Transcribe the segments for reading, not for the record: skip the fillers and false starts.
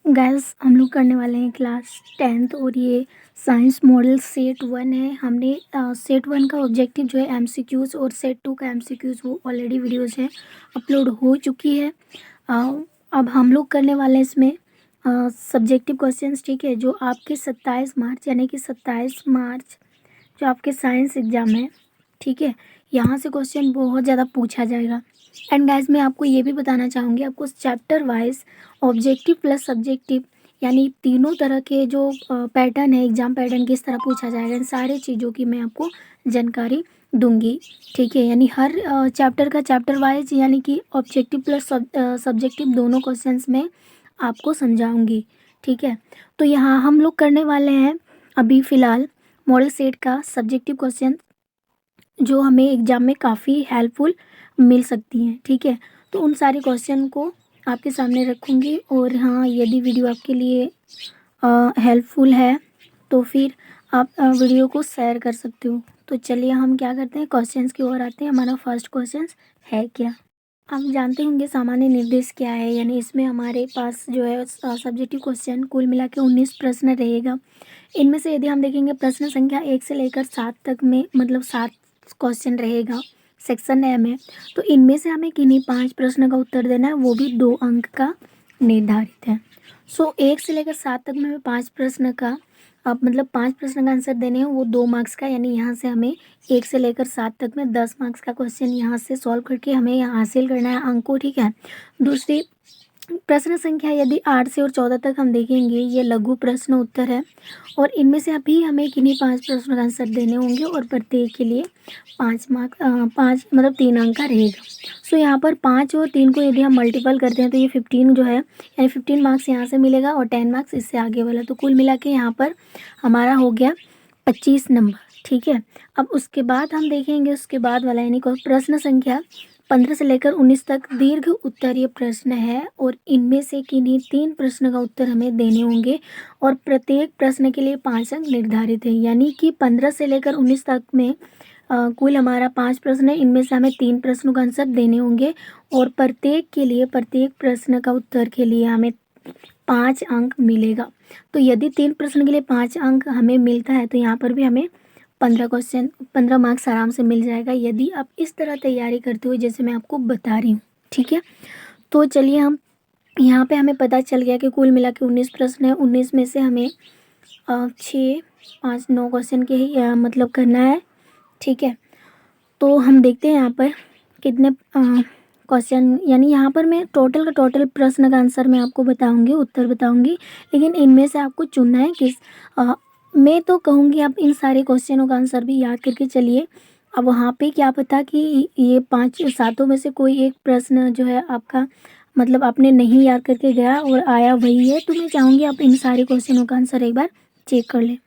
Guys हम लोग करने वाले हैं क्लास 10th और ये साइंस मॉडल सेट 1 है। हमने सेट 1 का ऑब्जेक्टिव जो है एमसीक्यूज और सेट 2 का एमसीक्यूज वो ऑलरेडी वीडियोस है अपलोड हो चुकी है। अब हम लोग करने वाले हैं इसमें सब्जेक्टिव क्वेश्चंस, ठीक है, जो आपके 27 मार्च यानी कि 27 मार्च जो आपके साइंस एग्ज़ाम है, ठीक है, यहाँ से क्वेश्चन बहुत ज़्यादा पूछा जाएगा। एंड गाइस मैं आपको ये भी बताना चाहूँगी, आपको chapter wise objective plus subjective यानी तीनों तरह के जो पैटर्न है, एग्जाम पैटर्न किस तरह पूछा जाएगा, इन सारी चीज़ों की मैं आपको जानकारी दूंगी, ठीक है। यानी हर चैप्टर का चैप्टर वाइज यानी कि ऑब्जेक्टिव प्लस सब्जेक्टिव दोनों क्वेश्चंस में आपको समझाऊंगी, ठीक है। तो यहाँ हम लोग करने वाले हैं अभी फ़िलहाल मॉडल सेट का सब्जेक्टिव क्वेश्चन जो हमें एग्ज़ाम में काफ़ी हेल्पफुल मिल सकती हैं, ठीक है। तो उन सारे क्वेश्चन को आपके सामने रखूँगी और हाँ, यदि वीडियो आपके लिए हेल्पफुल है तो फिर आप वीडियो को शेयर कर सकते हो। तो चलिए हम क्या करते हैं, क्वेश्चंस की ओर आते हैं। हमारा फर्स्ट क्वेश्चन है क्या, आप जानते होंगे सामान्य निर्देश क्या है। यानी इसमें हमारे पास जो है सब्जेक्टिव क्वेश्चन कुल मिला के 19 प्रश्न रहेगा। इनमें से यदि हम देखेंगे प्रश्न संख्या 1 से लेकर 7 तक में मतलब 7 क्वेश्चन रहेगा सेक्शन ए में। तो इनमें से हमें किन्हीं 5 प्रश्न का उत्तर देना है, वो भी 2 अंक का निर्धारित है। 1 से लेकर 7 तक में हमें 5 प्रश्न का अब मतलब 5 प्रश्न का आंसर देने हैं, वो 2 मार्क्स का। यानी यहाँ से हमें 1 से लेकर 7 तक में 10 मार्क्स का क्वेश्चन यहाँ से सॉल्व करके हमें यहाँ हासिल करना है अंक को, ठीक है। दूसरी प्रश्न संख्या यदि 8 से और 14 तक हम देखेंगे, ये लघु प्रश्न उत्तर है और इनमें से अभी हमें किन्हीं 5 प्रश्नों का आंसर देने होंगे और प्रत्येक के लिए 5 मतलब 3 अंक का रहेगा। यहाँ पर 5 और 3 को यदि हम मल्टीपल करते हैं तो ये 15 जो है, यानी 15 मार्क्स यहाँ से मिलेगा और 10 मार्क्स इससे आगे वाला। तो कुल मिला के यहाँ पर हमारा हो गया 25 नंबर, ठीक है। अब उसके बाद हम देखेंगे उसके बाद वाला यानी प्रश्न संख्या 15 से लेकर 19 तक दीर्घ उत्तरीय प्रश्न है और इनमें से किन्हीं 3 प्रश्न का उत्तर हमें देने होंगे और प्रत्येक प्रश्न के लिए 5 अंक निर्धारित है। यानी कि 15 से लेकर 19 तक में कुल हमारा 5 प्रश्न है, इनमें से हमें 3 प्रश्नों का आंसर देने होंगे और प्रत्येक के लिए प्रत्येक प्रश्न का उत्तर के लिए हमें 5 अंक मिलेगा। तो यदि 3 प्रश्न के लिए 5 अंक हमें मिलता है तो यहाँ पर भी हमें 15 मार्क्स आराम से मिल जाएगा यदि आप इस तरह तैयारी करते हो जैसे मैं आपको बता रही हूँ, ठीक है। तो चलिए हम यहाँ पे हमें पता चल गया कि कुल मिला के 19 प्रश्न है। 19 में से हमें 6 5 9 क्वेश्चन के ही मतलब करना है, ठीक है। तो हम देखते हैं यहाँ पर कितने क्वेश्चन, यानी यहाँ पर मैं टोटल का टोटल प्रश्न का आंसर मैं आपको बताऊँगी, उत्तर बताऊँगी, लेकिन इनमें से आपको चुनना है किस मैं तो कहूँगी आप इन सारे क्वेश्चनों का आंसर भी याद करके चलिए। अब वहाँ पे क्या पता कि ये 5 7 में से कोई एक प्रश्न जो है आपका मतलब आपने नहीं याद करके गया और आया वही है। तो मैं चाहूँगी आप इन सारे क्वेश्चनों का आंसर एक बार चेक कर लें,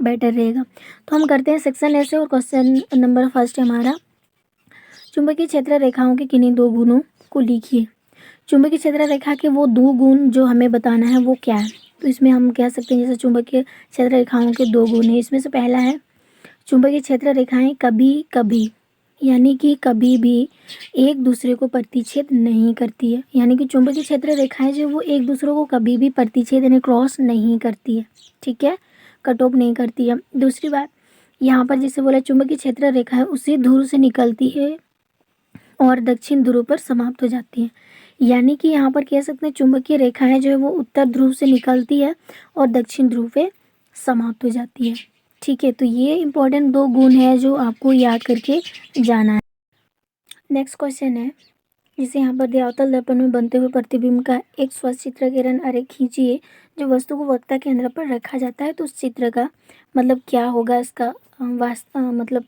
बेटर रहेगा। तो हम करते हैं सेक्शन ऐसे और क्वेश्चन नंबर फर्स्ट है हमारा, चुंबकीय क्षेत्र रेखाओं के किन्हीं 2 गुणों को लिखिए। चुंबकीय क्षेत्र रेखा के वो 2 गुण जो हमें बताना है वो क्या है। तो इसमें हम कह सकते हैं जैसे चुंबकीय क्षेत्र रेखाओं के 2 गुण हैं। इसमें से पहला है चुंबकीय क्षेत्र रेखाएं कभी कभी यानी कि कभी भी एक दूसरे को प्रतिच्छेद नहीं करती है। यानी कि चुंबकीय क्षेत्र रेखाएं जो वो एक दूसरे को कभी भी प्रतिच्छेद यानी क्रॉस नहीं करती है, ठीक है, कट ऑफ नहीं करती है। दूसरी बात यहाँ पर जैसे बोला चुंबकीय क्षेत्र रेखाएं उसी ध्रुव से निकलती है और दक्षिण ध्रुव पर समाप्त हो जाती है। यानी कि यहाँ पर कह सकते हैं चुंबकीय रेखाएं जो है वो उत्तर ध्रुव से निकलती है और दक्षिण ध्रुव पे समाप्त हो जाती है, ठीक है। तो ये इंपॉर्टेंट 2 गुण है जो आपको याद करके जाना है। नेक्स्ट क्वेश्चन है जिसे यहाँ पर अवतल दर्पण में बनते हुए प्रतिबिंब का एक स्वच्छ चित्र किरण आरेख खींचिए जो वस्तु को वक्ता केंद्र पर रखा जाता है। तो उस चित्र का मतलब क्या होगा, इसका मतलब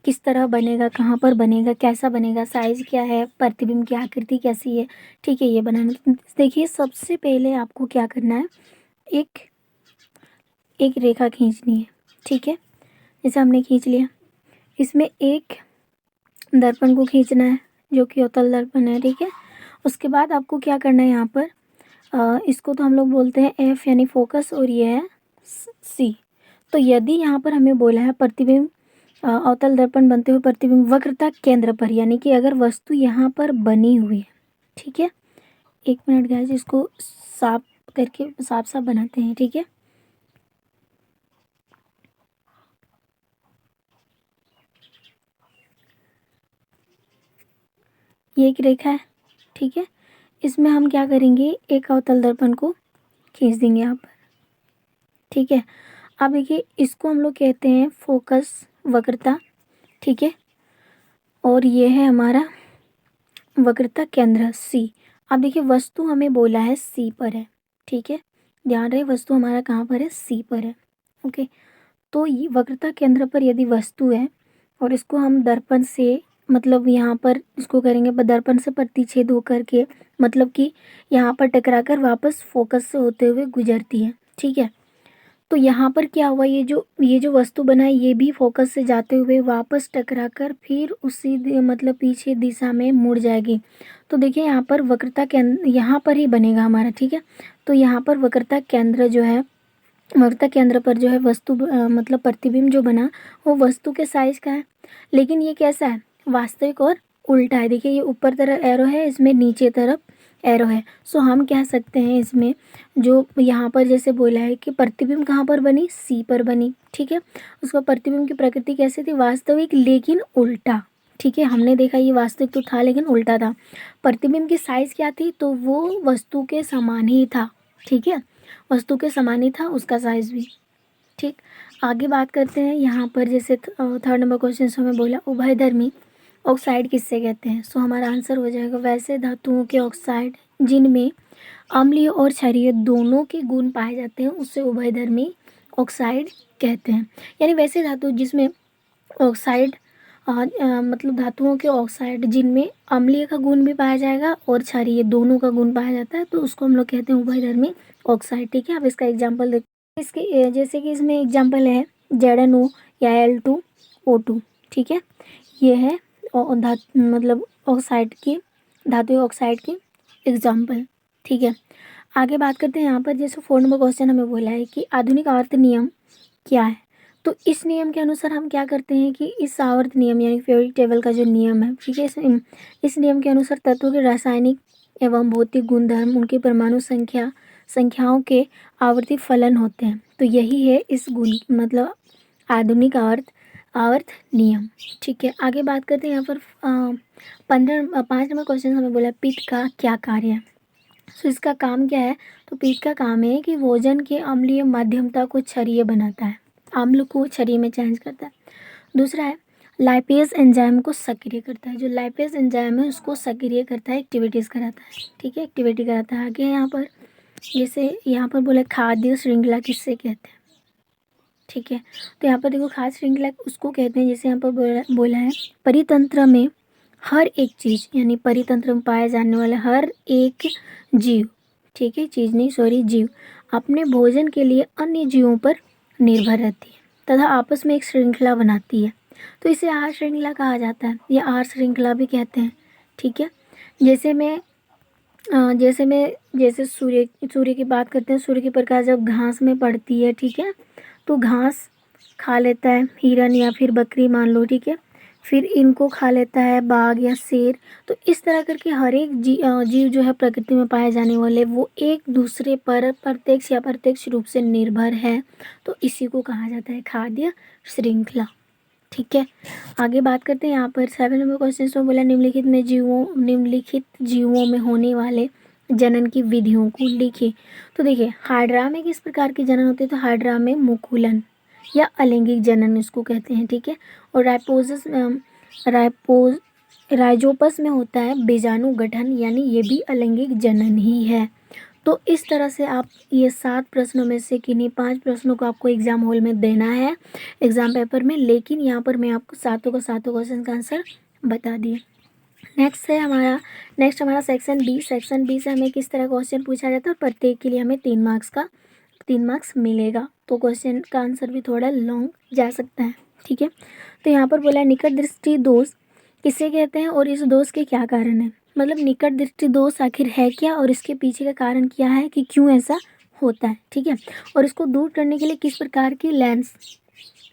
किस तरह बनेगा, कहाँ पर बनेगा, कैसा बनेगा, साइज क्या है, प्रतिबिंब की आकृति कैसी है, ठीक है, ये बनाना। देखिए सबसे पहले आपको क्या करना है, एक रेखा खींचनी है, ठीक है। जैसे हमने खींच लिया, इसमें एक दर्पण को खींचना है जो कि अवतल दर्पण है, ठीक है। उसके बाद आपको क्या करना है, यहाँ पर इसको तो हम लोग बोलते हैं एफ यानी फोकस और ये है सी। तो यदि यहाँ पर हमें बोला है प्रतिबिंब अवतल दर्पण बनते हुए प्रतिबिंब वक्रता केंद्र पर, यानी कि अगर वस्तु यहाँ पर बनी हुई है, ठीक है, 1 मिनट गाइस इसको साफ करके साफ साफ बनाते हैं, ठीक है। ये एक रेखा है, ठीक है। इसमें हम क्या करेंगे, एक अवतल दर्पण को खींच देंगे यहाँ पर, ठीक है। अब देखिए इसको हम लोग कहते हैं फोकस वक्रता, ठीक है। और ये है हमारा वक्रता केंद्र सी। अब देखिए वस्तु हमें बोला है सी पर है, ठीक है। ध्यान रहे वस्तु हमारा कहाँ पर है, सी पर है, ओके। तो ये वक्रता केंद्र पर यदि वस्तु है और इसको हम दर्पण से मतलब यहाँ पर इसको करेंगे दर्पण से प्रतिच्छेद होकर के, मतलब कि यहाँ पर टकराकर वापस फोकस से होते हुए गुजरती है, ठीक है। तो यहाँ पर क्या हुआ, ये जो वस्तु बना है ये भी फोकस से जाते हुए वापस टकराकर फिर उसी मतलब पीछे दिशा में मुड़ जाएगी। तो देखिए यहाँ पर वक्रता केंद्र यहाँ पर ही बनेगा हमारा, ठीक है। तो यहाँ पर वक्रता केंद्र जो है, वक्रता केंद्र पर जो है वस्तु मतलब प्रतिबिंब जो बना वो वस्तु के साइज का है, लेकिन ये कैसा है, वास्तविक और उल्टा है। देखिए ये ऊपर तरफ एरो है, इसमें नीचे तरफ एरो है। सो हम कह सकते हैं इसमें जो यहाँ पर जैसे बोला है कि प्रतिबिंब कहाँ पर बनी, सी पर बनी, ठीक है। उसका प्रतिबिंब की प्रकृति कैसी थी, वास्तविक लेकिन उल्टा, ठीक है। हमने देखा ये वास्तविक तो था लेकिन उल्टा था। प्रतिबिंब की साइज क्या थी, तो वो वस्तु के समान ही था, ठीक है। वस्तु के समान ही था उसका साइज भी, ठीक। आगे बात करते हैं यहाँ पर जैसे थर्ड नंबर क्वेश्चन से हमें बोला उभयधर्मी ऑक्साइड किससे कहते हैं। सो हमारा आंसर हो जाएगा वैसे धातुओं के ऑक्साइड जिनमें अम्लीय और क्षारीय दोनों के गुण पाए जाते हैं उससे उभयधर्मी ऑक्साइड कहते हैं। यानी वैसे धातु जिसमें ऑक्साइड मतलब धातुओं के ऑक्साइड जिनमें अम्लीय का गुण भी पाया जाएगा और क्षारीय दोनों का गुण पाया जाता है, तो उसको हम लोग कहते हैं उभयधर्मी ऑक्साइड, ठीक है। अब इसका एग्जाम्पल देखते हैं। इसके जैसे कि इसमें एग्जाम्पल है ZnO या Al2O2, ठीक है। ये है मतलब ऑक्साइड की, धातु ऑक्साइड की एग्जाम्पल, ठीक है। आगे बात करते हैं यहाँ पर जैसे 4 नंबर क्वेश्चन हमें बोला है कि आधुनिक आवर्त नियम क्या है। तो इस नियम के अनुसार हम क्या करते हैं कि इस आवर्त नियम यानी पीरियोडिक टेबल का जो नियम है, ठीक है, इस नियम के अनुसार तत्वों के रासायनिक एवं भौतिक गुणधर्म उनकी परमाणु संख्याओं के आवर्ती फलन होते हैं। तो यही है इस गुण मतलब आधुनिक आवर्त नियम, ठीक है। आगे बात करते हैं यहाँ पर 5 नंबर क्वेश्चन हमें बोला पित्त का क्या कार्य है। सो इसका काम क्या है, तो पित्त का काम है कि भोजन के अम्लीय माध्यमता को क्षारीय बनाता है, अम्ल को क्षारीय में चेंज करता है। दूसरा है लाइपेज एंजाइम को सक्रिय करता है, जो लाइपेज एंजाइम है उसको सक्रिय करता है, एक्टिविटीज़ कराता है, ठीक है, एक्टिविटी कराता है। आगे यहाँ पर जैसे यहाँ पर बोले खाद्य श्रृंखला किससे कहते हैं, ठीक है। तो यहाँ पर देखो खाद्य श्रृंखला उसको कहते हैं जैसे यहाँ पर बोला है परितंत्र में हर एक चीज़ यानी परितंत्र में पाया जाने वाला हर एक जीव, ठीक है, चीज़ नहीं सॉरी जीव अपने भोजन के लिए अन्य जीवों पर निर्भर रहती है तथा आपस में एक श्रृंखला बनाती है, तो इसे आहार श्रृंखला कहा जाता है या आहार श्रृंखला भी कहते हैं, ठीक है। जैसे सूर्य की बात करते हैं, सूर्य की प्रकाश जब घास में पड़ती है, ठीक है, तो घास खा लेता है हिरन या फिर बकरी मान लो, ठीक है, फिर इनको खा लेता है बाघ या शेर। तो इस तरह करके हर एक जीव जो है प्रकृति में पाए जाने वाले वो एक दूसरे पर प्रत्यक्ष या अप्रत्यक्ष रूप से निर्भर है, तो इसी को कहा जाता है खाद्य श्रृंखला, ठीक है। आगे बात करते हैं यहाँ पर 7 नंबर क्वेश्चन में बोला निम्नलिखित जीवों में होने वाले जनन की विधियों को लिखिए। तो देखिए हाइड्रा में किस प्रकार के जनन होते हैं, तो हाइड्रा में मुकुलन या अलैंगिक जनन इसको कहते हैं, ठीक है। और राइजोपस में होता है बीजाणु गठन यानी ये भी अलैंगिक जनन ही है। तो इस तरह से आप ये 7 प्रश्नों में से किन्हीं 5 प्रश्नों को आपको एग्जाम हॉल में देना है एग्जाम पेपर में, लेकिन यहाँ पर मैं आपको सातों क्वेश्चन का आंसर बता दिए। नेक्स्ट हमारा सेक्शन बी से हमें किस तरह क्वेश्चन पूछा जाता है, प्रत्येक के लिए हमें 3 मार्क्स मिलेगा, तो क्वेश्चन का आंसर भी थोड़ा लॉन्ग जा सकता है, ठीक है। तो यहाँ पर बोला निकट दृष्टि दोष किसे कहते हैं और इस दोष के क्या कारण है, मतलब निकट दृष्टि दोष आखिर है क्या और इसके पीछे का कारण क्या है कि क्यों ऐसा होता है, ठीक है। और इसको दूर करने के लिए किस प्रकार की लेंस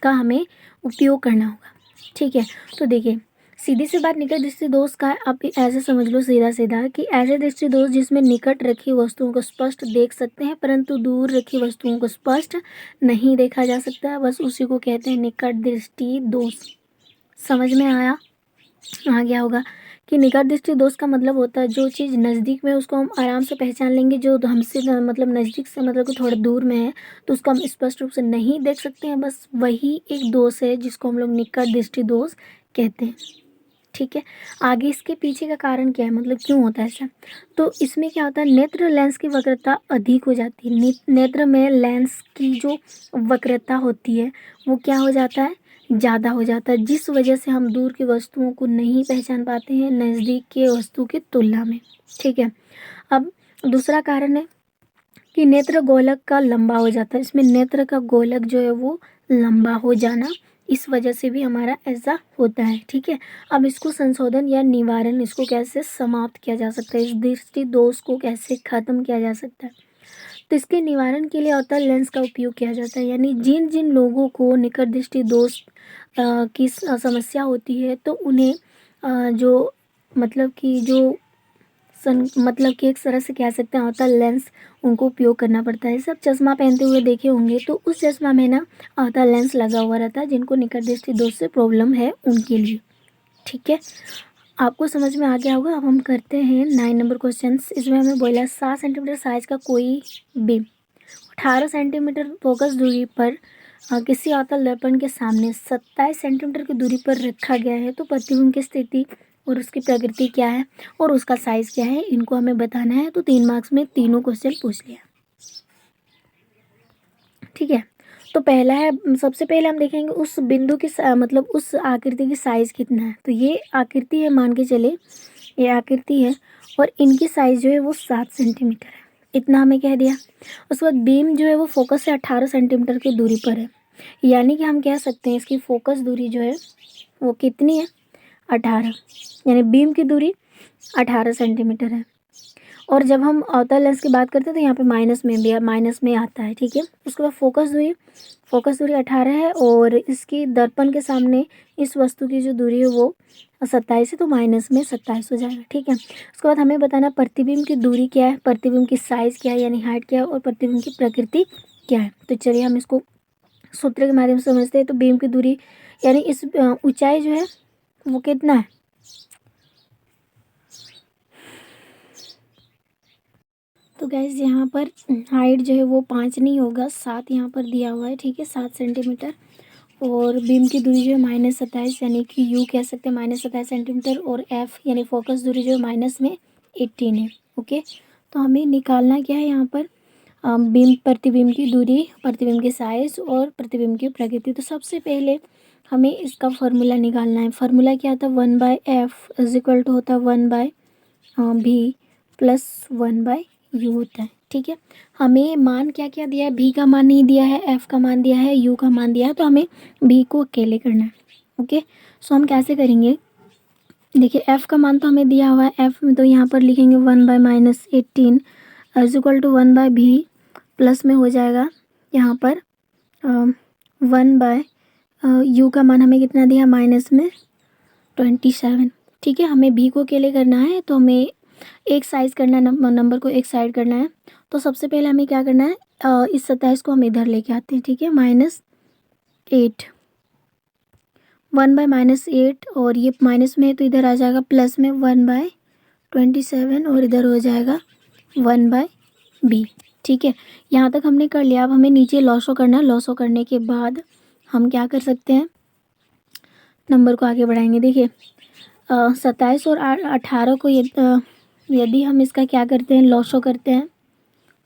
का हमें उपयोग करना होगा, ठीक है। तो देखिए सीधी सी बात निकट दृष्टि दोष का है। आप ऐसे समझ लो सीधा सीधा कि ऐसे दृष्टि दोष जिसमें निकट रखी वस्तुओं को स्पष्ट देख सकते हैं परंतु दूर रखी वस्तुओं को स्पष्ट नहीं देखा जा सकता, बस उसी को कहते हैं निकट दृष्टि दोष। समझ में आया? आ गया होगा कि निकट दृष्टि दोष का मतलब होता है जो चीज़ नज़दीक में उसको हम आराम से पहचान लेंगे, जो हमसे मतलब नज़दीक से मतलब कि थोड़ा दूर में है तो उसको हम स्पष्ट रूप से नहीं देख सकते हैं, बस वही एक दोष है जिसको हम लोग निकट दृष्टि दोष कहते हैं। ठीक है, आगे इसके पीछे का कारण क्या है, मतलब क्यों होता है ऐसा? तो इसमें क्या होता है, नेत्र लेंस की वक्रता अधिक हो जाती है। नेत्र में लेंस की जो वक्रता होती है वो क्या हो जाता है, ज़्यादा हो जाता है, जिस वजह से हम दूर की वस्तुओं को नहीं पहचान पाते हैं नज़दीक के वस्तु की तुलना में। ठीक है, अब दूसरा कारण है कि नेत्र गोलक का लंबा हो जाता है। इसमें नेत्र का गोलक जो है वो लंबा हो जाना, इस वजह से भी हमारा ऐसा होता है। ठीक है, अब इसको संशोधन या निवारण, इसको कैसे समाप्त किया जा सकता है, इस दृष्टि दोष को कैसे खत्म किया जा सकता है? तो इसके निवारण के लिए अवतल लेंस का उपयोग किया जाता है। यानी जिन जिन लोगों को निकट दृष्टि दोष की समस्या होती है तो उन्हें जो मतलब कि जो मतलब कि एक तरह से कह सकते हैं अवतल लेंस उनको उपयोग करना पड़ता है। सब चश्मा पहनते हुए देखे होंगे तो उस चश्मा में ना अवतल लेंस लगा हुआ रहता है, जिनको निकट दृष्टि दोष से प्रॉब्लम है उनके लिए। ठीक है, आपको समझ में आ गया होगा। अब हम करते हैं 9 नंबर क्वेश्चन। इसमें हमें बोला 7 सेंटीमीटर साइज का कोई बीम 18 सेंटीमीटर फोकस दूरी पर किसी अवतल दर्पण के सामने 27 सेंटीमीटर की दूरी पर रखा गया है, तो प्रतिबिंब की स्थिति और उसकी प्रकृति क्या है और उसका साइज क्या है, इनको हमें बताना है। तो 3 मार्क्स में तीनों क्वेश्चन पूछ लिया। ठीक है, तो पहला है, सबसे पहले हम देखेंगे उस बिंदु की मतलब उस आकृति की साइज कितना है। तो ये आकृति है, मान के चले ये आकृति है और इनकी साइज जो है वो 7 सेंटीमीटर है, इतना हमें कह दिया। उसके बाद बीम जो है वो फोकस से 18 सेंटीमीटर की दूरी पर है, यानी कि हम कह सकते हैं इसकी फोकस दूरी जो है वो कितनी है, 18, यानी बीम की दूरी 18 सेंटीमीटर है। और जब हम अवतल लेंस की बात करते हैं तो यहाँ पे माइनस में आता है। ठीक है, उसके बाद फोकस दूरी 18 है और इसकी दर्पण के सामने इस वस्तु की जो दूरी है वो 27 है, तो माइनस में 27 हो जाएगा। ठीक है, उसके बाद हमें बताना प्रतिबिंब की दूरी क्या है, प्रतिबिंब की साइज़ क्या है यानी हाइट क्या है, और प्रतिबिंब की प्रकृति क्या है। तो चलिए हम इसको सूत्र के माध्यम से समझते हैं। तो बीम की दूरी यानी इस ऊंचाई जो है वो कितना है, तो गैस यहाँ पर हाइट जो है वो 5 नहीं होगा, 7 यहाँ पर दिया हुआ है। ठीक है, 7 सेंटीमीटर। और बीम की दूरी जो है -27 यानी कि यू कह सकते हैं -27 सेंटीमीटर, और एफ यानी फोकस दूरी जो है -18 है। ओके, तो हमें निकालना क्या है यहाँ पर, प्रतिबिंब की दूरी, प्रतिबिंब की साइज़ और प्रतिबिंब की प्रकृति। तो सबसे पहले हमें इसका फार्मूला निकालना है। फार्मूला क्या था, 1/f इज इक्वल टू होता है 1/v प्लस 1/u होता है। ठीक है, हमें मान क्या क्या दिया है, भी का मान नहीं दिया है, एफ का मान दिया है, यू का मान दिया है, तो हमें भी को अकेले करना है। ओके, सो हम कैसे करेंगे, देखिए एफ का मान तो हमें दिया हुआ है, एफ में तो यहाँ पर लिखेंगे 1/-18 is equal to 1/v plus में हो जाएगा यहाँ पर 1/, यू का मान हमें कितना दिया, माइनस में 27। ठीक है, हमें भी को अकेले करना है तो हमें एक साइज करना है, नंबर को एक साइड करना है। तो सबसे पहले हमें क्या करना है, इस 27 को हम इधर लेके आते हैं। ठीक है, -8, 1/-8 और ये माइनस में है तो इधर आ जाएगा प्लस में 1/27 और इधर हो जाएगा 1/b। ठीक है, यहाँ तक हमने कर लिया। अब हमें नीचे लॉसो करना है। लॉसो करने के बाद हम क्या कर सकते हैं, नंबर को आगे बढ़ाएंगे। देखिए 27 और 18 को यदि हम इसका क्या करते हैं, लॉसो करते हैं,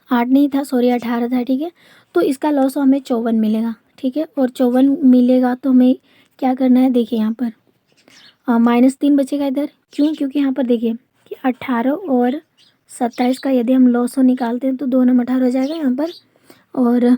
8 नहीं था सॉरी 18 था। ठीक है, तो इसका लॉसो हमें 54 मिलेगा। ठीक है, और 54 मिलेगा तो हमें क्या करना है, देखिए यहाँ पर -3 बचेगा इधर। क्यों, क्योंकि यहाँ पर देखिए कि 18 और 27 का यदि हम लॉसो निकालते हैं तो 2 नम 18 हो जाएगा यहाँ पर, और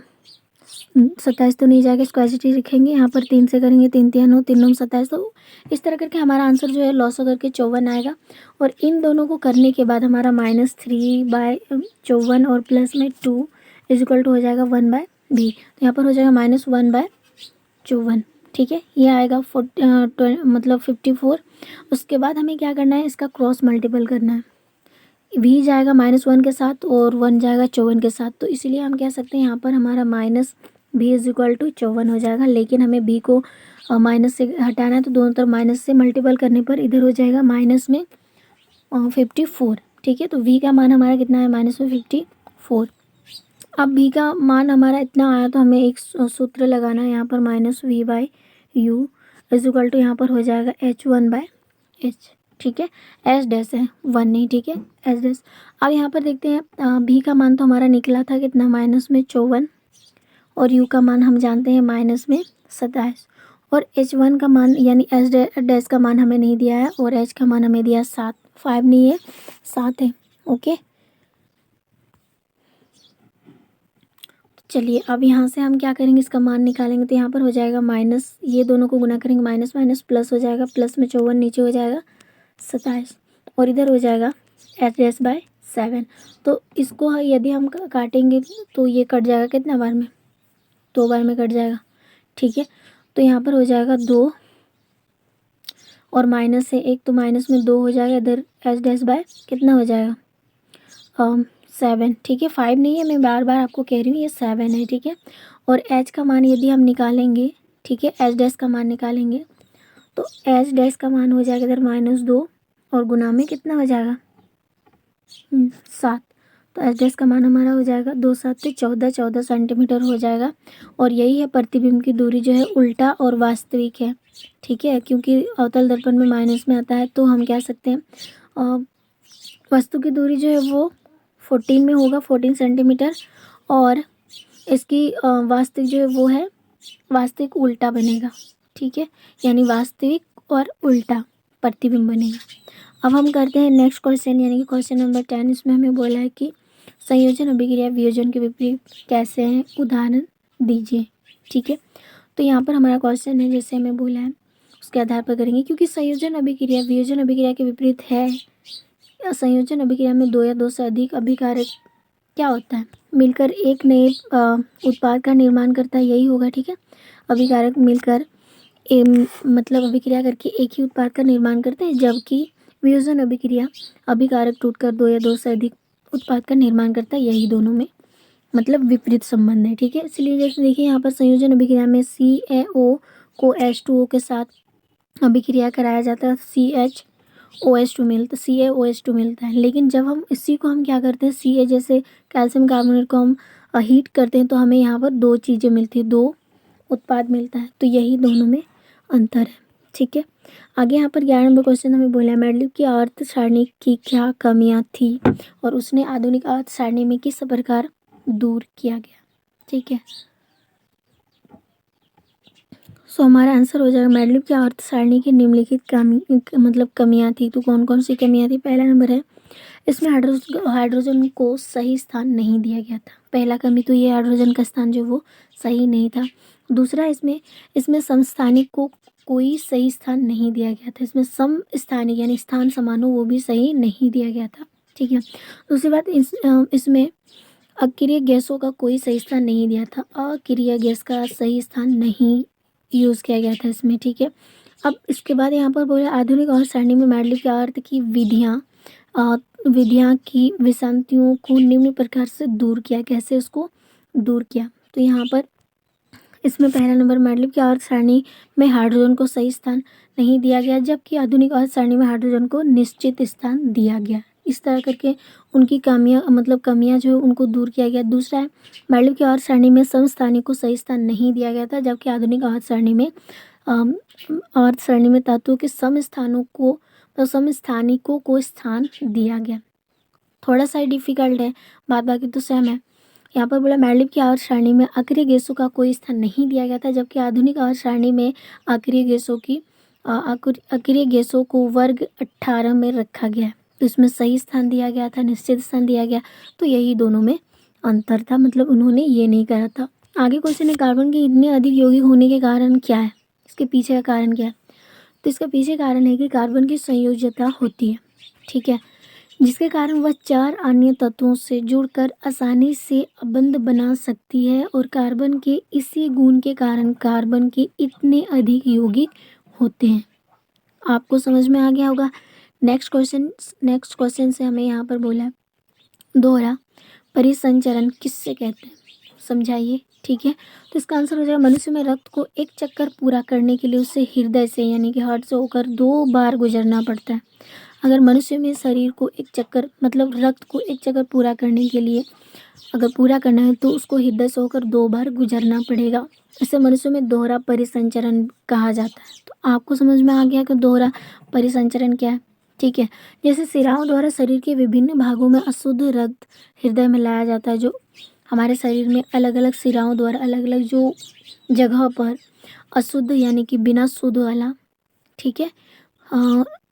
27 तो नहीं जाएगा, इसको ऐसे ही रखेंगे। यहाँ पर 3 से करेंगे, 3 3 9, 3 9 27। तो इस तरह करके हमारा आंसर जो है लॉसो करके 54 आएगा। और इन दोनों को करने के बाद हमारा -3/54 और प्लस में 2 इज इक्वल टू हो जाएगा 1/b। तो यहाँ पर हो जाएगा -1/54। ठीक है, ये आएगा मतलब 54। उसके बाद हमें क्या करना है, इसका क्रॉस मल्टीपल करना है। v जाएगा -1 के साथ और 1 जाएगा 54 के साथ, तो इसीलिए हम कह सकते हैं यहाँ पर हमारा -b इज इक्वल टू 54 हो जाएगा। लेकिन हमें b को माइनस से हटाना है, तो दोनों तरफ माइनस से मल्टीपल करने पर इधर हो जाएगा माइनस में 54। ठीक है, तो v का मान हमारा कितना है, माइनस में 54। अब v का मान हमारा इतना आया, तो हमें एक सूत्र लगाना है यहाँ पर, -v/u इज इक्वल टू यहाँ पर हो जाएगा h1/h। ठीक है, एच डैश है 1 नहीं, ठीक है, एच डैश। अब यहाँ पर देखते हैं भी का मान तो हमारा निकला था कितना, -54, और यू का मान हम जानते हैं -27, और h1 का मान यानी एच डैश का मान हमें नहीं दिया है, और h का मान हमें दिया 7, 5 नहीं है 7 है। ओके, चलिए अब यहाँ से हम क्या करेंगे, इसका मान निकालेंगे, तो यहाँ पर हो जाएगा माइनस, ये दोनों को गुना करेंगे, माइनस माइनस प्लस हो जाएगा, प्लस में 54 नीचे हो जाएगा 27, और इधर हो जाएगा h/7। तो इसको यदि हम काटेंगे तो ये कट जाएगा कितना बार में, 2 बार में कट जाएगा। ठीक है, तो यहाँ पर हो जाएगा 2 और माइनस है 1, तो माइनस में 2 हो जाएगा, इधर h/ कितना हो जाएगा 7। ठीक है, 5 नहीं है, मैं बार बार आपको कह रही हूँ ये 7 है। ठीक है, और h का मान यदि हम निकालेंगे, ठीक है, h' का मान निकालेंगे, तो h' का मान हो जाएगा इधर -2 और गुना में कितना हो जाएगा 7, तो h' का मान हमारा हो जाएगा 2 7 से 14 सेंटीमीटर हो जाएगा। और यही है प्रतिबिंब की दूरी जो है उल्टा और वास्तविक है। ठीक है, क्योंकि अवतल दर्पण में माइनस में आता है, तो हम कह सकते हैं वस्तु की दूरी जो है वो 14 में होगा, 14 सेंटीमीटर, और इसकी वास्तविक जो है वो है, वास्तविक उल्टा बनेगा। ठीक है, यानी वास्तविक और उल्टा प्रतिबिंब बनेगा। अब हम करते हैं नेक्स्ट क्वेश्चन, यानी कि क्वेश्चन नंबर 10। इसमें हमें बोला है कि संयोजन अभिक्रिया वियोजन के विपरीत कैसे हैं, उदाहरण दीजिए। ठीक है, तो यहाँ पर हमारा क्वेश्चन है, जैसे हमें बोला है उसके आधार पर करेंगे, क्योंकि संयोजन अभिक्रिया वियोजन अभिक्रिया के विपरीत है। संयोजन अभिक्रिया में 2 या 2 से अधिक अभिकारक क्या होता है, मिलकर एक नए उत्पाद का निर्माण करता है, यही होगा। ठीक है, अभिकारक मिलकर मतलब अभिक्रिया करके एक ही उत्पाद का निर्माण करते हैं, जबकि वियोजन अभिक्रिया अभिकारक टूटकर 2 या 2 से अधिक उत्पाद का निर्माण करता है, यही दोनों में मतलब विपरीत संबंध है। ठीक है, इसलिए जैसे देखिए यहाँ पर संयोजन अभिक्रिया में CaO को H2O के साथ अभिक्रिया कराया जाता है, CaOH2 मिलता है। लेकिन जब हम इसी को हम क्या करते हैं, Ca जैसे कैल्शियम कार्बोनेट को हम हीट करते हैं, तो हमें यहाँ पर 2 चीज़ें मिलती है, 2 उत्पाद मिलता है, तो यही दोनों में अंतर है। ठीक है, आगे यहाँ पर 11 नंबर क्वेश्चन हमें बोला है, मेंडलीव की आवर्त सारणी की क्या कमियां थी और उसने आधुनिक आवर्त सारणी में किस प्रकार दूर किया गया। ठीक है, सो हमारा आंसर हो जाएगा मेंडलीव की आवर्त सारणी की निम्नलिखित कमियां थी। तो कौन कौन सी कमियां थी, पहला नंबर है इसमें हाइड्रोजन को सही स्थान नहीं दिया गया था। पहला कमी तो ये हाइड्रोजन का स्थान जो वो सही नहीं था। दूसरा, इसमें समस्थानिक को कोई सही स्थान नहीं दिया गया था। इसमें समस्थानिक यानी स्थान समान हो वो भी सही नहीं दिया गया था। ठीक है, दूसरी बात, इसमें अक्रिय गैसों का कोई सही स्थान नहीं दिया था। अक्रिय गैस का सही स्थान नहीं यूज़ किया गया था इसमें। ठीक है, अब इसके बाद यहाँ पर बोले आधुनिक आवर्त सारणी में मेंडलीव के आवर्त की विधियाँ की विसंगतियों को निम्न प्रकार से दूर किया। कैसे उसको दूर किया, तो यहाँ पर इसमें पहला नंबर मेंडलीव की आवर्त सारणी में हाइड्रोजन को सही स्थान नहीं दिया गया, जबकि आधुनिक आवर्त सारणी में हाइड्रोजन को निश्चित स्थान दिया गया। इस तरह करके उनकी कमियां जो है उनको दूर किया गया। दूसरा है मेंडलीव की आवर्त सारणी में समस्थानिक को सही स्थान नहीं दिया गया था, जबकि आधुनिक आवर्त सारणी में तत्वों के समस्थानिकों को स्थान दिया गया। थोड़ा सा डिफिकल्ट है, बाकी तो सेम है। यहाँ पर बोला मेंडलीव की आवर्त सारणी में अक्रिय गैसों का कोई स्थान नहीं दिया गया था, जबकि आधुनिक आवर्त सारणी में अक्रिय गैसों को वर्ग 18 में रखा गया है। तो इसमें सही स्थान दिया गया था, निश्चित स्थान दिया गया, तो यही दोनों में अंतर था, मतलब उन्होंने ये नहीं करा था। आगे क्वेश्चन है, कार्बन के इतने अधिक यौगिक होने के कारण क्या है, इसके पीछे का कारण क्या है। तो इसका पीछे कारण है कि कार्बन की संयोज्यता होती है। ठीक है, जिसके कारण वह 4 अन्य तत्वों से जुड़कर आसानी से बंध बना सकती है और कार्बन के इसी गुण के कारण कार्बन के इतने अधिक यौगिक होते हैं। आपको समझ में आ गया होगा। नेक्स्ट क्वेश्चन से हमें यहाँ पर बोला है दोहरा परिसंचरण किससे कहते हैं, समझाइए। ठीक है, तो इसका आंसर हो जाएगा मनुष्य में रक्त को एक चक्कर पूरा करने के लिए उसे हृदय से यानी कि हार्ट से होकर 2 बार गुजरना पड़ता है। अगर मनुष्य में शरीर को एक चक्कर मतलब रक्त को एक चक्कर पूरा करने के लिए अगर पूरा करना है तो उसको हृदय से होकर 2 बार गुजरना पड़ेगा। इसे मनुष्य में दोहरा परिसंचरण कहा जाता है। तो आपको समझ में आ गया कि दोहरा परिसंचरण क्या है। ठीक है, जैसे सिराओं द्वारा शरीर के विभिन्न भागों में अशुद्ध रक्त हृदय में लाया जाता है। जो हमारे शरीर में अलग अलग सिराओं द्वारा अलग अलग जो जगह पर अशुद्ध यानी कि बिना शुद्ध वाला, ठीक है,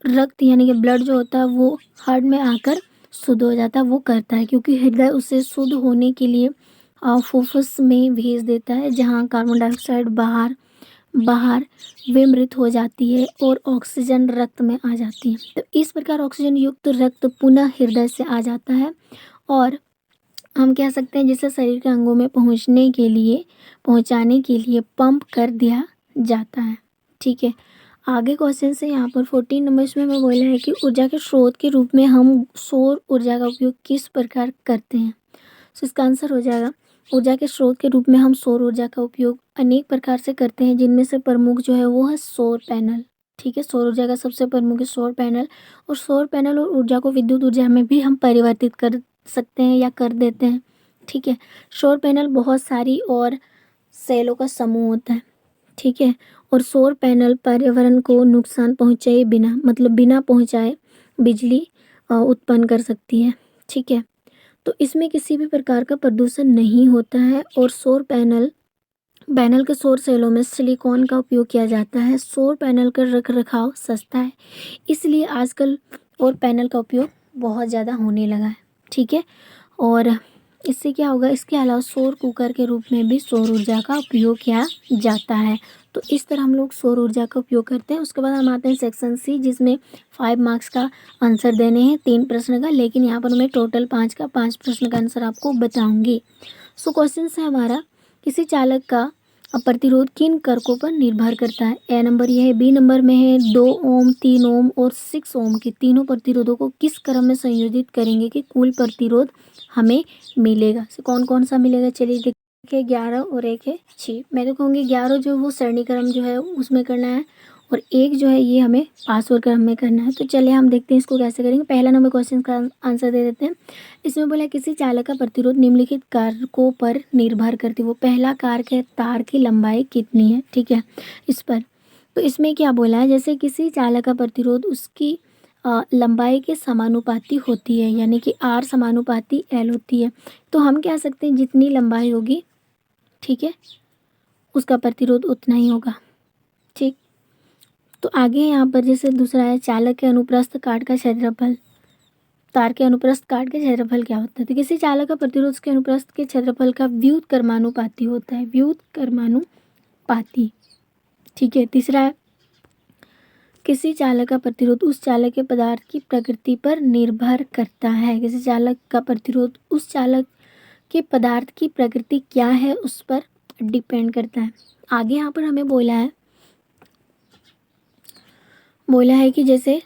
रक्त यानी कि ब्लड जो होता है वो हार्ट में आकर शुद्ध हो जाता है, वो करता है क्योंकि हृदय उसे शुद्ध होने के लिए फुफ्फुस में भेज देता है जहाँ कार्बन डाइऑक्साइड बाहर विमृत हो जाती है और ऑक्सीजन रक्त में आ जाती है। तो इस प्रकार ऑक्सीजन युक्त रक्त पुनः हृदय से आ जाता है और हम कह सकते हैं जिसे शरीर के अंगों में पहुंचाने के लिए पंप कर दिया जाता है। ठीक है, आगे क्वेश्चन से यहाँ पर 14 नंबर में हमें बोला है कि ऊर्जा के स्रोत के रूप में हम सौर ऊर्जा का उपयोग किस प्रकार करते हैं। तो इसका आंसर हो जाएगा ऊर्जा के स्रोत के रूप में हम सौर ऊर्जा का उपयोग अनेक प्रकार से करते हैं, जिनमें से प्रमुख जो है वो है सौर पैनल। ठीक है, सौर ऊर्जा का सबसे प्रमुख है सौर पैनल और सौर पैनल और ऊर्जा को विद्युत ऊर्जा में भी हम परिवर्तित कर सकते हैं या कर देते हैं। ठीक है, सौर पैनल बहुत सारी और सेलों का समूह होता है। ठीक है, और सौर पैनल पर्यावरण को नुकसान पहुंचाए बिना मतलब बिना पहुंचाए बिजली उत्पन्न कर सकती है। ठीक है, तो इसमें किसी भी प्रकार का प्रदूषण नहीं होता है और सौर पैनल के सौर सेलों में सिलिकॉन का उपयोग किया जाता है। सौर पैनल का रखरखाव सस्ता है, इसलिए आजकल सौर पैनल का उपयोग बहुत ज़्यादा होने लगा है। ठीक है, और इससे क्या होगा, इसके अलावा सौर कुकर के रूप में भी सौर ऊर्जा का उपयोग किया जाता है। तो इस तरह हम लोग सौर ऊर्जा का उपयोग करते हैं। उसके बाद हम आते हैं सेक्शन सी, जिसमें 5 मार्क्स का आंसर देने हैं 3 प्रश्न का, लेकिन यहाँ पर मैं टोटल 5 प्रश्न का आंसर आपको बताऊंगी। सो क्वेश्चन है हमारा, किसी चालक का प्रतिरोध किन कारकों पर निर्भर करता है। ए नंबर ये है, बी नंबर में है 2 ओम, 3 ओम और 6 ओम के तीनों प्रतिरोधों को किस क्रम में संयोजित करेंगे कि कुल प्रतिरोध हमें मिलेगा। सो कौन कौन सा मिलेगा, चलिए देखिए 11 और एक है 6। मैं तो कहूँगी 11 जो वो सरणी क्रम जो है उसमें करना है और एक जो है ये हमें पासवर्ड क्रम में करना है। तो चलिए हम देखते हैं इसको कैसे करेंगे। पहला नंबर क्वेश्चन का आंसर दे देते हैं। इसमें बोला किसी चालक का प्रतिरोध निम्नलिखित कारकों पर निर्भर करती है। वो पहला कारक है तार की लंबाई कितनी है। ठीक है, इस पर तो इसमें क्या बोला है, जैसे किसी चालक का प्रतिरोध उसकी लंबाई के समानुपाती होती है, यानी कि आर समानुपाती एल होती है। तो हम कह सकते हैं जितनी लंबाई होगी, ठीक है, उसका प्रतिरोध उतना ही होगा। ठीक, तो आगे यहाँ पर जैसे दूसरा है चालक के अनुप्रस्थ काट का क्षेत्रफल। तार के अनुप्रस्थ काट के क्षेत्रफल क्या होता है, तो किसी चालक का प्रतिरोध के अनुप्रस्थ के क्षेत्रफल का व्युत्क्रमानुपाती होता है, व्युत्क्रमानुपाती। ठीक है, तीसरा है किसी चालक का प्रतिरोध उस चालक के पदार्थ की प्रकृति पर निर्भर करता है। किसी चालक का प्रतिरोध उस चालक के पदार्थ की प्रकृति क्या है उस पर डिपेंड करता है। आगे यहाँ पर हमें बोला है कि जैसे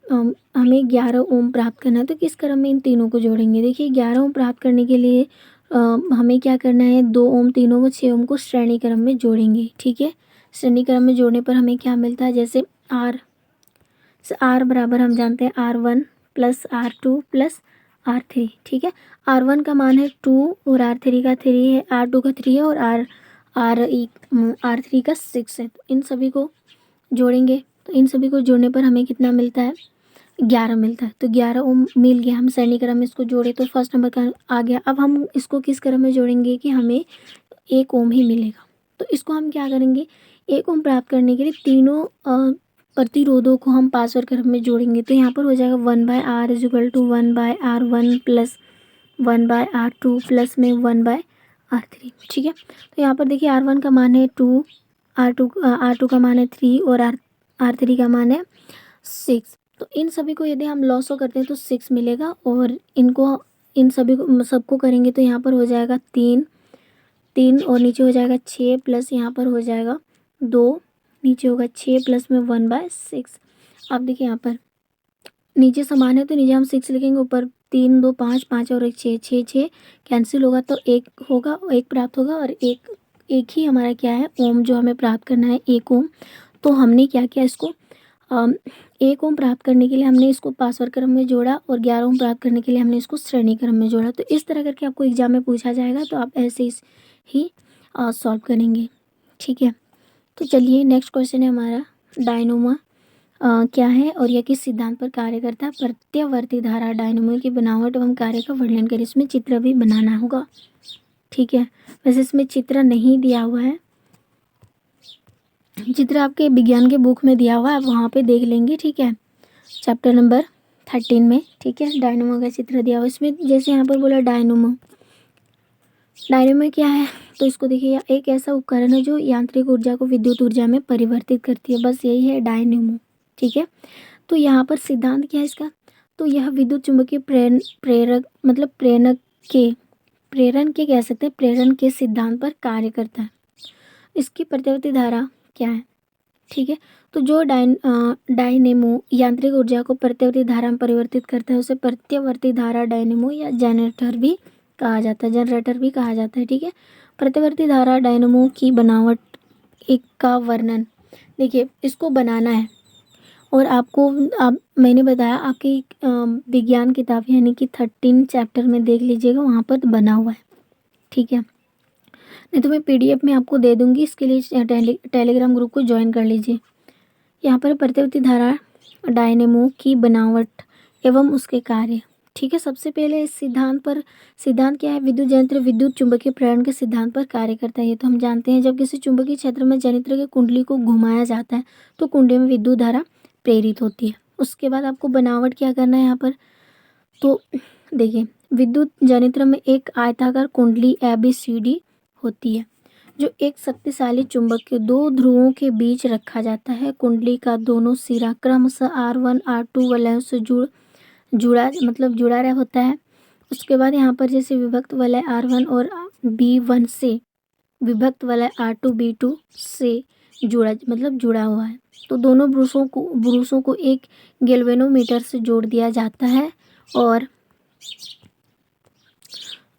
हमें 11 ओम प्राप्त करना है, तो किस क्रम में इन तीनों को जोड़ेंगे। देखिए 11 ओम प्राप्त करने के लिए हमें क्या करना है, 2 ओम, 3 ओम और 6 ओम को श्रेणी क्रम में जोड़ेंगे। ठीक है, श्रेणी क्रम में जोड़ने पर हमें क्या मिलता है, जैसे आर बराबर हम जानते हैं R1 plus R2 plus R3। ठीक है, R1 का मान है 2 और R3 का 3 है, R2 का 3 है और R3 का 6 है। तो इन सभी को जोड़ेंगे, तो इन सभी को जोड़ने पर हमें कितना मिलता है, 11 मिलता है। तो 11 ओम मिल गया, हम श्रेणी क्रम में इसको जोड़े तो फर्स्ट नंबर का आ गया। अब हम इसको किस क्रम में जोड़ेंगे कि हमें 1 ओम ही मिलेगा। तो इसको हम क्या करेंगे, 1 ओम प्राप्त करने के लिए तीनों प्रतिरोधों को हम पासवर्ड क्रम में जोड़ेंगे। तो यहाँ पर हो जाएगा 1/R is equal to 1/R1 plus 1/R2 plus में 1/R3। ठीक है, तो यहाँ पर देखिए R1 का मान है 2, R2 का मान है 3 और R3 का मान है 6। तो इन सभी को यदि हम लॉसो करते हैं तो 6 मिलेगा, और इनको इन सभी को सबको करेंगे तो यहाँ पर हो जाएगा 3 3 और नीचे हो जाएगा 6 प्लस यहाँ पर हो जाएगा 2, नीचे होगा 6 प्लस में 1/6। अब देखिए यहाँ पर नीचे समान है तो नीचे हम 6 लिखेंगे, ऊपर 3 2 5 5 और 1 6 6 6 कैंसिल होगा तो 1 होगा, 1 प्राप्त होगा, और एक ही हमारा क्या है ओम जो हमें प्राप्त करना है, 1 ओम। तो हमने क्या किया इसको 1 ओम प्राप्त करने के लिए हमने इसको पासवर्ड क्रम में जोड़ा, और 11 ओम प्राप्त करने के लिए हमने इसको श्रेणी क्रम में जोड़ा। तो इस तरह करके आपको एग्जाम में पूछा जाएगा, तो आप ऐसे ही सॉल्व करेंगे। ठीक है, तो चलिए नेक्स्ट क्वेश्चन है हमारा डायनोमा क्या है और यह किस सिद्धांत पर कार्य करता है। प्रत्यावर्ती धारा डायनोमो की बनावट एवं कार्य का वर्णन करें। इसमें चित्र भी बनाना होगा। ठीक है, वैसे इसमें चित्र नहीं दिया हुआ है, चित्र आपके विज्ञान के बुक में दिया हुआ है, आप वहाँ पे देख लेंगे। ठीक है, चैप्टर नंबर 13 में। ठीक है, डायनोमो का चित्र दिया हुआ इसमें। जैसे यहाँ पर बोला डायनोमो, डायनोमो क्या है तो इसको देखिए, एक ऐसा उपकरण है जो यांत्रिक ऊर्जा को विद्युत ऊर्जा में परिवर्तित करती है, बस यही है डायनोमो। ठीक है, तो यहाँ पर सिद्धांत क्या है इसका, तो यह विद्युत चुम्बकीय प्रेरक मतलब प्रेरण के कह सकते हैं, प्रेरण के सिद्धांत पर कार्य करता है। इसकी प्रत्यावर्ती धारा क्या है। ठीक है, तो जो डायनेमो यांत्रिक ऊर्जा को प्रत्यावर्ती धारा में परिवर्तित करता है उसे प्रत्यावर्ती धारा डायनेमो या जनरेटर भी कहा जाता है। ठीक है, प्रत्यावर्ती धारा डायनेमो की बनावट एक का वर्णन देखिए, इसको बनाना है और आपको मैंने बताया आपकी विज्ञान किताब यानी कि 13 चैप्टर में देख लीजिएगा, वहाँ पर बना हुआ है। ठीक है, नहीं तो मैं PDF में आपको दे दूँगी, इसके लिए टेलीग्राम ग्रुप को ज्वाइन कर लीजिए। यहाँ पर प्रत्यावर्ती धारा डायनेमो की बनावट एवं उसके कार्य। ठीक है, सबसे पहले इस सिद्धांत क्या है, विद्युत जनित्र विद्युत चुंबकीय प्रेरण के सिद्धांत पर कार्य करता है। ये तो हम जानते हैं, जब किसी चुंबकीय क्षेत्र में जनित्र की कुंडली को घुमाया जाता है तो कुंडली में विद्युत धारा प्रेरित होती है। उसके बाद आपको बनावट क्या करना है यहाँ पर, तो देखिए विद्युत जनित्र में एक आयताकार कुंडली ABCD होती है जो एक शक्तिशाली चुंबक के 2 ध्रुवों के बीच रखा जाता है। कुंडली का दोनों सिरा क्रमशः R1 R2 वलयों से जुड़ा रहा होता है। उसके बाद यहाँ पर जैसे विभक्त वलय R1 और B1 से विभक्त वलय R2 B2 से जुड़ा हुआ है। तो दोनों ब्रूसों को एक गैल्वेनोमीटर से जोड़ दिया जाता है, और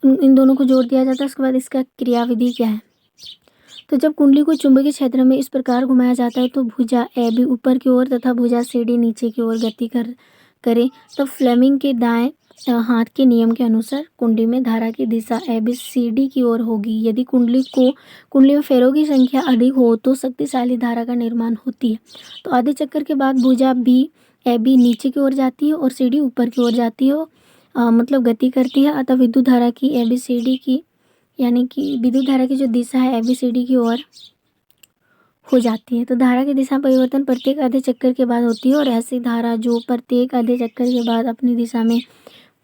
इन दोनों को जोड़ दिया जाता है। उसके बाद इसका क्रियाविधि क्या है, तो जब कुंडली को चुंबकीय क्षेत्र में इस प्रकार घुमाया जाता है तो भुजा AB ऊपर की ओर तथा भुजा CD नीचे की ओर गति करे, तो फ्लेमिंग के दाएं हाथ के नियम के अनुसार कुंडली में धारा की दिशा ABCD की ओर होगी। यदि कुंडली में फेरों की संख्या अधिक हो तो शक्तिशाली धारा का निर्माण होती है। तो आधे चक्कर के बाद भुजा AB नीचे की ओर जाती है और CD ऊपर की ओर जाती है, मतलब गति करती है। अतः विद्युत धारा की ABCD की यानी कि विद्युत धारा की जो दिशा है ABCD की ओर हो जाती है। तो धारा की दिशा परिवर्तन प्रत्येक आधे चक्कर के बाद होती है, और ऐसी धारा जो प्रत्येक आधे चक्कर के बाद अपनी दिशा में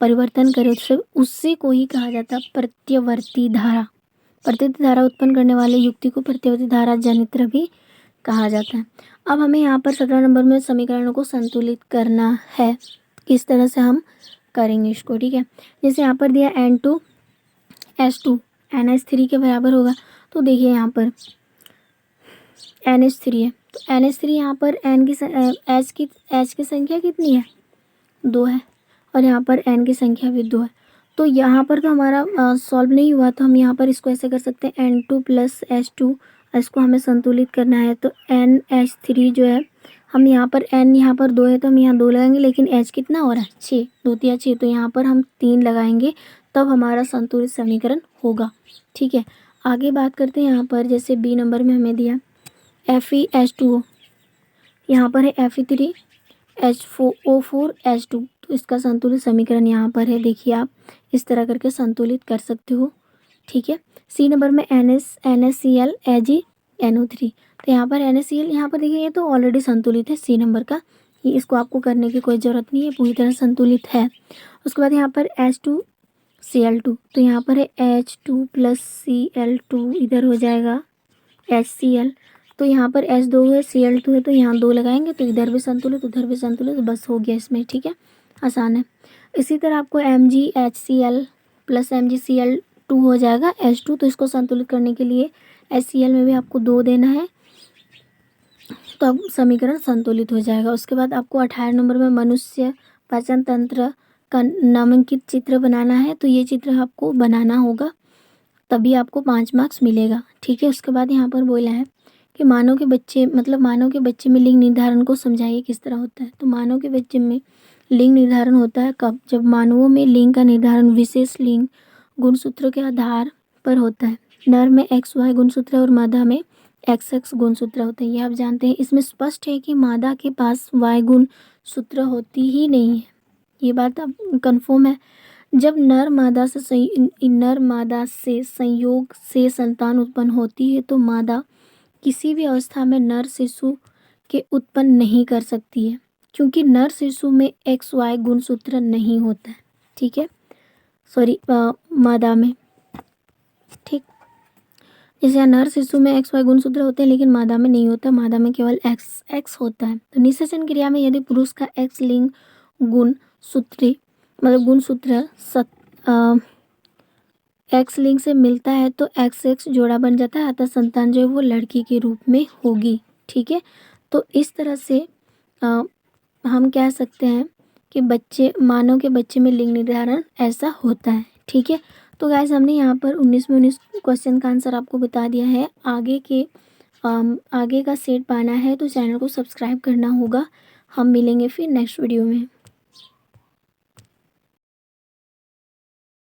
परिवर्तन करे उससे को ही कहा जाता है प्रत्यावर्ती धारा। प्रत्यावर्ती धारा उत्पन्न करने वाले युक्ति को प्रत्यावर्ती धारा जनित्र भी कहा जाता है। अब हमें यहाँ पर 17 नंबर में समीकरणों को संतुलित करना है। किस तरह से हम करेंगे इसको, ठीक है। जैसे यहाँ पर दिया N2S2 NH3 के बराबर होगा। तो देखिए यहाँ पर NH3 है, तो NH3 यहाँ पर H की संख्या कितनी है, 2 है, और यहाँ पर N की संख्या भी 2 है। तो यहाँ पर तो हमारा सॉल्व नहीं हुआ, तो हम यहाँ पर इसको ऐसे कर सकते हैं N2 + H2, इसको हमें संतुलित करना है। तो NH3 जो है, हम यहाँ पर N यहाँ पर 2 है तो हम यहाँ 2 लगाएंगे, लेकिन H कितना हो रहा है 6, 2 × 6, तो यहाँ पर हम 3 लगाएंगे, तब हमारा संतुलित समीकरण होगा। ठीक है, आगे बात करते हैं। यहाँ पर जैसे B नंबर में हमें दिया FeH2O, यहाँ पर है Fe3H4O4H2, तो इसका संतुलित समीकरण यहाँ पर है। देखिए आप इस तरह करके संतुलित कर सकते हो। ठीक है, C नंबर में NaCl AgNO3, तो यहाँ पर NaCl यहाँ पर देखिए ये तो ऑलरेडी संतुलित है C नंबर का, ये इसको आपको करने की कोई ज़रूरत नहीं है, पूरी तरह संतुलित है। उसके बाद यहाँ पर H2Cl2, तो यहाँ पर है H2 + Cl2, इधर हो जाएगा HCl, तो तो यहाँ पर H2 है, Cl2 है, तो यहाँ 2 लगाएंगे तो इधर भी संतुलित उधर भी संतुलित, बस हो गया इसमें। ठीक है, आसान है। इसी तरह आपको MgHCl प्लस MgCl2 हो जाएगा H2, तो इसको संतुलित करने के लिए HCl में भी आपको 2 देना है, तो अब समीकरण संतुलित हो जाएगा। उसके बाद आपको 18 नंबर में मनुष्य पाचन तंत्र का नामांकित चित्र बनाना है, तो ये चित्र आपको बनाना होगा, तभी आपको 5 मार्क्स मिलेगा। ठीक है, उसके बाद यहाँ पर बोला है कि मानव के बच्चे में लिंग निर्धारण को समझाइए किस तरह होता है। तो मानव के बच्चे में लिंग निर्धारण होता है कब? जब मानवों में लिंग का निर्धारण विशेष लिंग गुणसूत्र के आधार पर होता है। नर में XY गुणसूत्र और मादा में XX गुणसूत्र होते हैं, ये आप जानते हैं। इसमें स्पष्ट है कि मादा के पास Y गुण सूत्र होती ही नहीं है, ये बात अब कन्फर्म है। जब नर मादा से संयोग से संतान उत्पन्न होती है तो मादा किसी भी अवस्था में नर शिशु के उत्पन्न नहीं कर सकती है, क्योंकि नर शिशु में XY गुणसूत्र नहीं होता है। ठीक है, सॉरी, मादा में। ठीक, जैसे नर शिशु में XY गुणसूत्र होते हैं लेकिन मादा में नहीं होता, मादा में केवल XX होता है। तो निषेचन क्रिया में यदि पुरुष का X लिंग गुणसूत्र X लिंग से मिलता है तो XX जोड़ा बन जाता है, अतः संतान जो है वो लड़की के रूप में होगी। ठीक है, तो इस तरह से हम कह सकते हैं कि मानव के बच्चे में लिंग निर्धारण ऐसा होता है। ठीक है, तो गाइस हमने यहाँ पर 19 में 19 क्वेश्चन का आंसर आपको बता दिया है। आगे का सेट पाना है तो चैनल को सब्सक्राइब करना होगा। हम मिलेंगे फिर नेक्स्ट वीडियो में।